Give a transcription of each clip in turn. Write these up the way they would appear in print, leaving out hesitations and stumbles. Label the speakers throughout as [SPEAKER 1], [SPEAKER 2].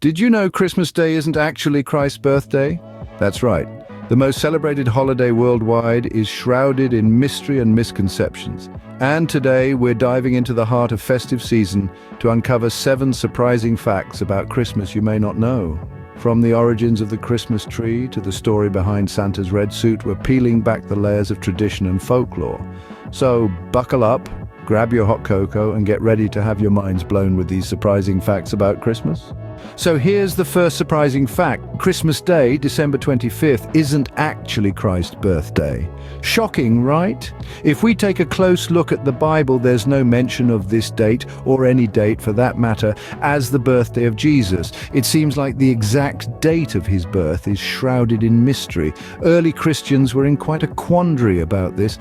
[SPEAKER 1] Did you know Christmas Day isn't actually Christ's birthday? That's right. The most celebrated holiday worldwide is shrouded in mystery and misconceptions. And today we're diving into the heart of festive season to uncover 7 surprising facts about Christmas you may not know. From the origins of the Christmas tree to the story behind Santa's red suit, we're peeling back the layers of tradition and folklore. So buckle up, grab your hot cocoa and get ready to have your minds blown with these surprising facts about Christmas. So here's the first surprising fact. Christmas Day, December 25th, isn't actually Christ's birthday. Shocking, right? If we take a close look at the Bible, there's no mention of this date, or any date for that matter, as the birthday of Jesus. It seems like the exact date of his birth is shrouded in mystery. Early Christians were in quite a quandary about this.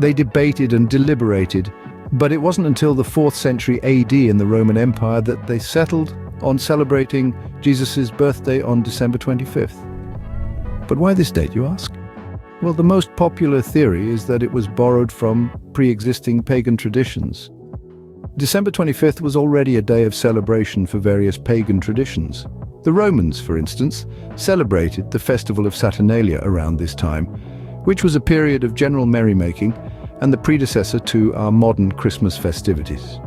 [SPEAKER 1] They debated and deliberated, but it wasn't until the 4th century AD in the Roman Empire that they settled on celebrating Jesus' birthday on December 25th. But why this date, you ask? Well, the most popular theory is that it was borrowed from pre-existing pagan traditions. December 25th was already a day of celebration for various pagan traditions. The Romans, for instance, celebrated the festival of Saturnalia around this time, which was a period of general merrymaking and the predecessor to our modern Christmas festivities.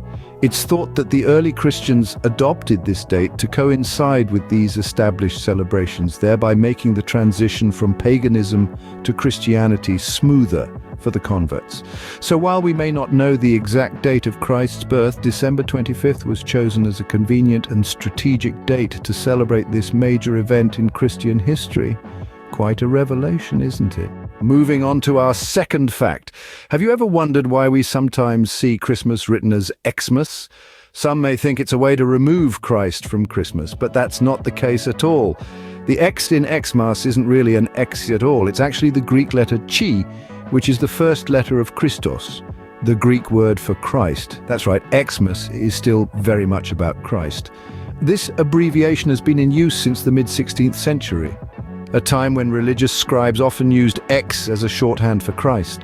[SPEAKER 1] It's thought that the early Christians adopted this date to coincide with these established celebrations, thereby making the transition from paganism to Christianity smoother for the converts. So while we may not know the exact date of Christ's birth, December 25th was chosen as a convenient and strategic date to celebrate this major event in Christian history. Quite a revelation, isn't it? Moving on to our second fact. Have you ever wondered why we sometimes see Christmas written as Xmas? Some may think it's a way to remove Christ from Christmas, but that's not the case at all. The X in Xmas isn't really an X at all. It's actually the Greek letter chi, which is the first letter of Christos, the Greek word for Christ. That's right, Xmas is still very much about Christ. This abbreviation has been in use since the mid-16th century. A time when religious scribes often used X as a shorthand for Christ.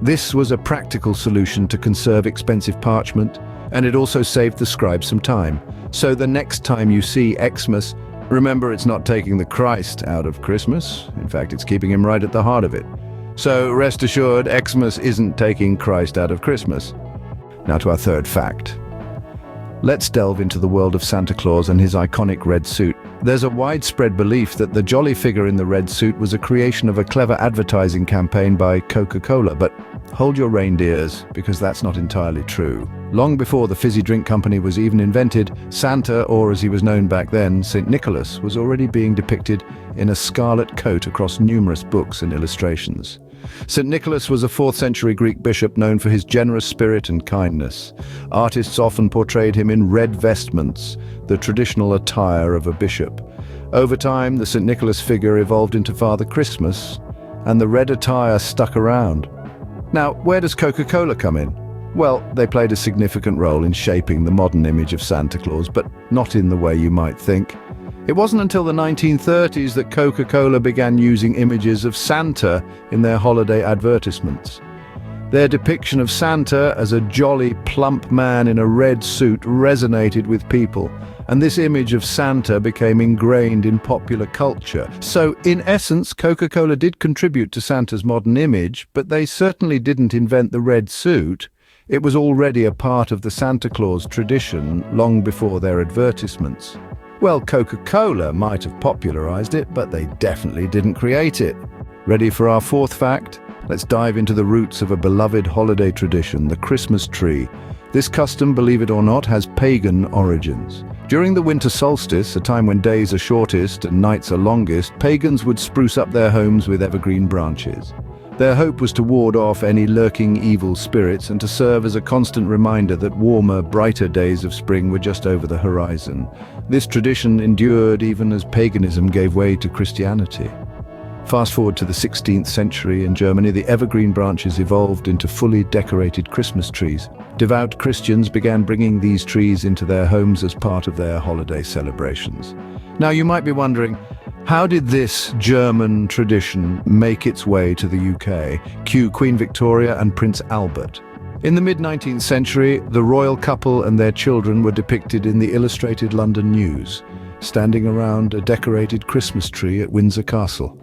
[SPEAKER 1] This was a practical solution to conserve expensive parchment, and it also saved the scribes some time. So the next time you see Xmas, remember it's not taking the Christ out of Christmas. In fact, it's keeping him right at the heart of it. So rest assured, Xmas isn't taking Christ out of Christmas. Now to our third fact. Let's delve into the world of Santa Claus and his iconic red suit. There's a widespread belief that the jolly figure in the red suit was a creation of a clever advertising campaign by Coca-Cola, but hold your reindeers, because that's not entirely true. Long before the fizzy drink company was even invented, Santa, or as he was known back then, St. Nicholas, was already being depicted in a scarlet coat across numerous books and illustrations. St. Nicholas was a 4th century Greek bishop known for his generous spirit and kindness. Artists often portrayed him in red vestments, the traditional attire of a bishop. Over time, the St. Nicholas figure evolved into Father Christmas, and the red attire stuck around. Now, where does Coca-Cola come in? Well, they played a significant role in shaping the modern image of Santa Claus, but not in the way you might think. It wasn't until the 1930s that Coca-Cola began using images of Santa in their holiday advertisements. Their depiction of Santa as a jolly, plump man in a red suit resonated with people, and this image of Santa became ingrained in popular culture. So, in essence, Coca-Cola did contribute to Santa's modern image, but they certainly didn't invent the red suit. It was already a part of the Santa Claus tradition long before their advertisements. Well, Coca-Cola might have popularized it, but they definitely didn't create it. Ready for our fourth fact? Let's dive into the roots of a beloved holiday tradition, the Christmas tree. This custom, believe it or not, has pagan origins. During the winter solstice, a time when days are shortest and nights are longest, pagans would spruce up their homes with evergreen branches. Their hope was to ward off any lurking evil spirits and to serve as a constant reminder that warmer, brighter days of spring were just over the horizon. This tradition endured even as paganism gave way to Christianity. Fast forward to the 16th century in Germany, the evergreen branches evolved into fully decorated Christmas trees. Devout Christians began bringing these trees into their homes as part of their holiday celebrations. Now you might be wondering, how did this German tradition make its way to the UK? Cue Queen Victoria and Prince Albert. In the mid-19th century, the royal couple and their children were depicted in the Illustrated London News. standing around a decorated Christmas tree at Windsor Castle.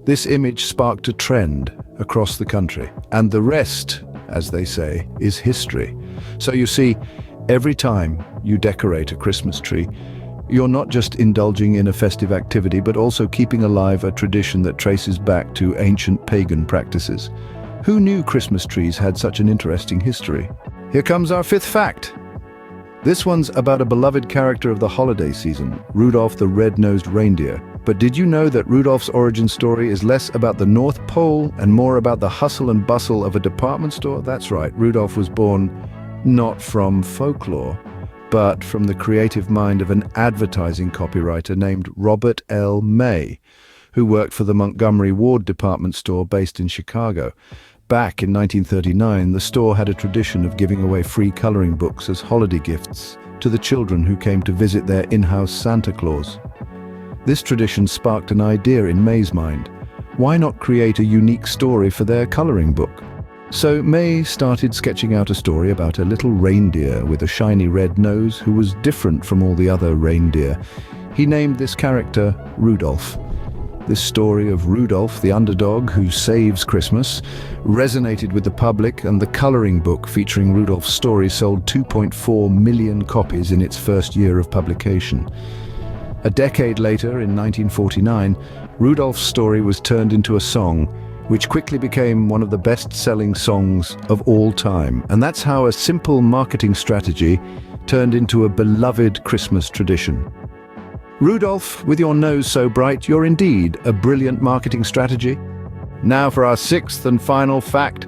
[SPEAKER 1] This image sparked a trend across the country, and the rest, as they say, is history. So you see, every time you decorate a Christmas tree, you're not just indulging in a festive activity, but also keeping alive a tradition that traces back to ancient pagan practices. Who knew Christmas trees had such an interesting history? Here comes our fifth fact. This one's about a beloved character of the holiday season, Rudolph the red-nosed reindeer. But did you know that Rudolph's origin story is less about the North Pole and more about the hustle and bustle of a department store? That's right, Rudolph was born not from folklore, but from the creative mind of an advertising copywriter named Robert L. May, who worked for the Montgomery Ward department store based in Chicago. Back in 1939, the store had a tradition of giving away free coloring books as holiday gifts to the children who came to visit their in-house Santa Claus. This tradition sparked an idea in May's mind. Why not create a unique story for their coloring book? So May started sketching out a story about a little reindeer with a shiny red nose who was different from all the other reindeer. He named this character Rudolph. This story of Rudolph, the underdog who saves Christmas, resonated with the public, and the coloring book featuring Rudolph's story sold 2.4 million copies in its first year of publication. A decade later, in 1949, Rudolph's story was turned into a song, which quickly became one of the best-selling songs of all time. And that's how a simple marketing strategy turned into a beloved Christmas tradition. Rudolph, with your nose so bright, you're indeed a brilliant marketing strategy. Now for our sixth and final fact.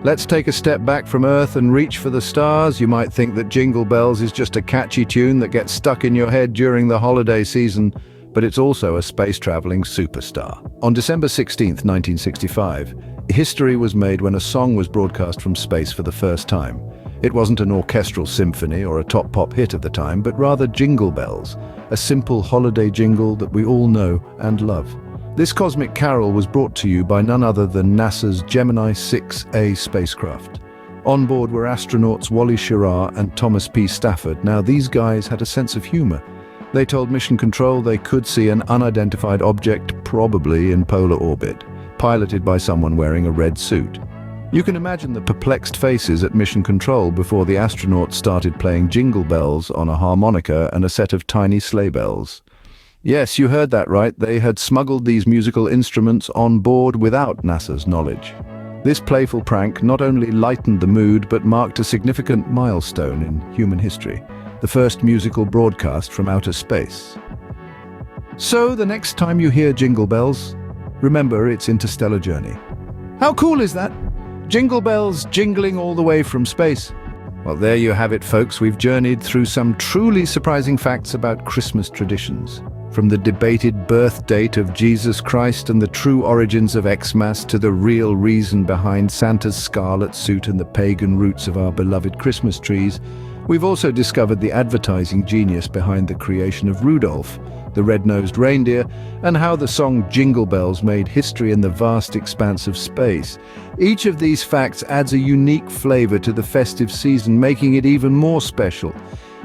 [SPEAKER 1] Let's take a step back from Earth and reach for the stars. You might think that Jingle Bells is just a catchy tune that gets stuck in your head during the holiday season, but it's also a space-traveling superstar. On December 16th, 1965, history was made when a song was broadcast from space for the first time. It wasn't an orchestral symphony or a top pop hit of the time, but rather Jingle Bells, a simple holiday jingle that we all know and love. This cosmic carol was brought to you by none other than NASA's Gemini 6A spacecraft. On board were astronauts Wally Schirra and Thomas P. Stafford. Now, these guys had a sense of humor. They told Mission Control they could see an unidentified object, probably in polar orbit, piloted by someone wearing a red suit. You can imagine the perplexed faces at Mission Control before the astronauts started playing Jingle Bells on a harmonica and a set of tiny sleigh bells. Yes, you heard that right. They had smuggled these musical instruments on board without NASA's knowledge. This playful prank not only lightened the mood, but marked a significant milestone in human history, the first musical broadcast from outer space. So the next time you hear Jingle Bells, remember its interstellar journey. How cool is that? Jingle bells jingling all the way from space. Well, there you have it, folks. We've journeyed through some truly surprising facts about Christmas traditions. From the debated birth date of Jesus Christ and the true origins of Xmas to the real reason behind Santa's scarlet suit and the pagan roots of our beloved Christmas trees, we've also discovered the advertising genius behind the creation of Rudolph, the red-nosed reindeer, and how the song Jingle Bells made history in the vast expanse of space. Each of these facts adds a unique flavor to the festive season, making it even more special.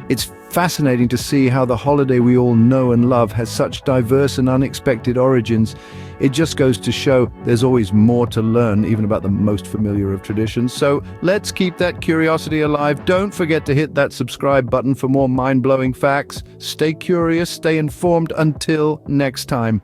[SPEAKER 1] It's fascinating to see how the holiday we all know and love has such diverse and unexpected origins. It just goes to show there's always more to learn, even about the most familiar of traditions. So let's keep that curiosity alive. Don't forget to hit that subscribe button for more mind-blowing facts. Stay curious, stay informed. Until next time.